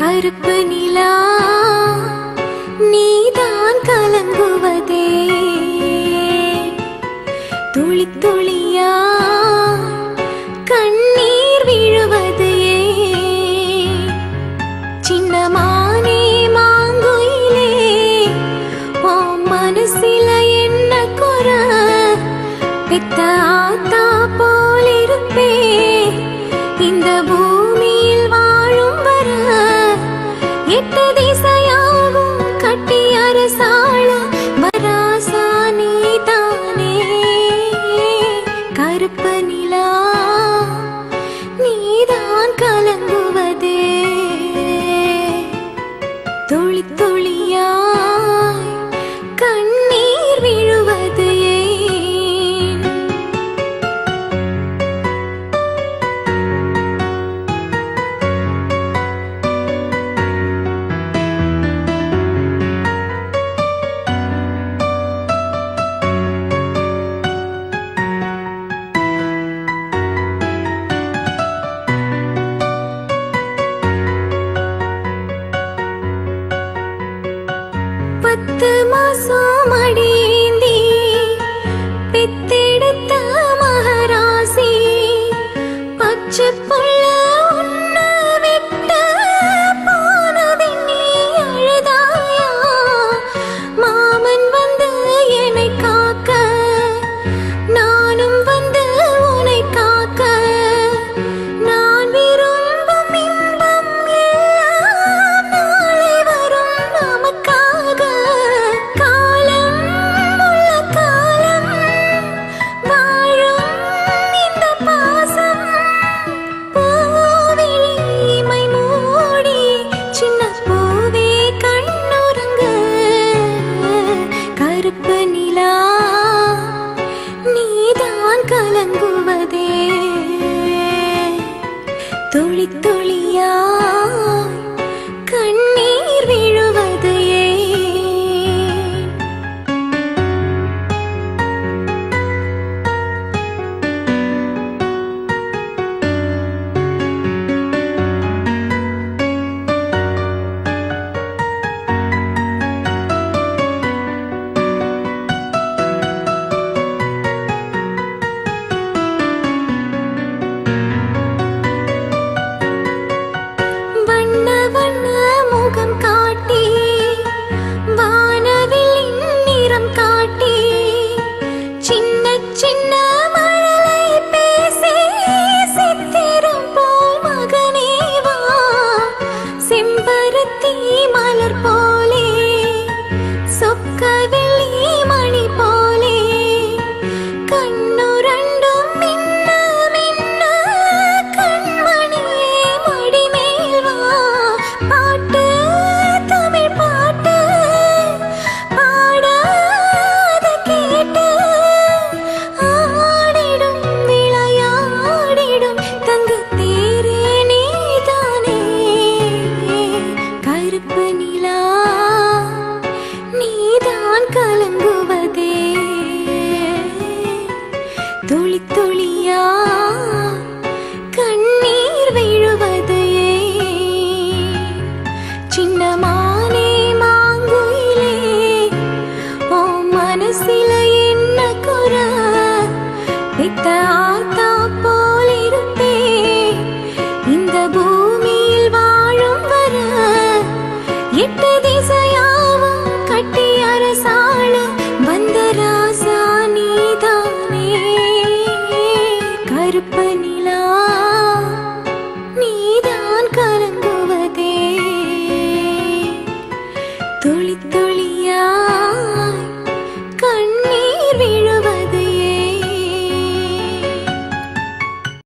கருப்பு நிலா நீதான் கலங்குவதே துளி துளியா கண்ணீர் விழுவது சின்னமானே மாங்குயிலே ஓ மனசில என்ன குற பெத்த ஆத்தா போலிருப்பே இந்த பூமியில் வாழும் வர எட்டு திசையாகும் கட்டி அரசாள வராசா நீதானே கருப்பு நிலா நீதான் கலங்குவதே துளி துளியாய் கண்ணீர் விழுவது பத்து மாசம் அடேந்தி பெத்தெடுத்த மகராசி பச்சை புள்ள உன்ன விட்ட போனதின் நீ அழுதாயா மாமன் வந்து என்னை காக்க நானும் வந்து உன்னை காக்க நான் விரும்பும் இன்பம் எல்லாம் நாளை வரும் நமக்காக காலம் உள்ள காலம் வாழும் இந்த பாசம் பூவிழிமை மூடி சின்ன பூவே கண்ணுறங்கு கருப்பு நிலா நீதான் கலங்குவதே துளி துளியாய்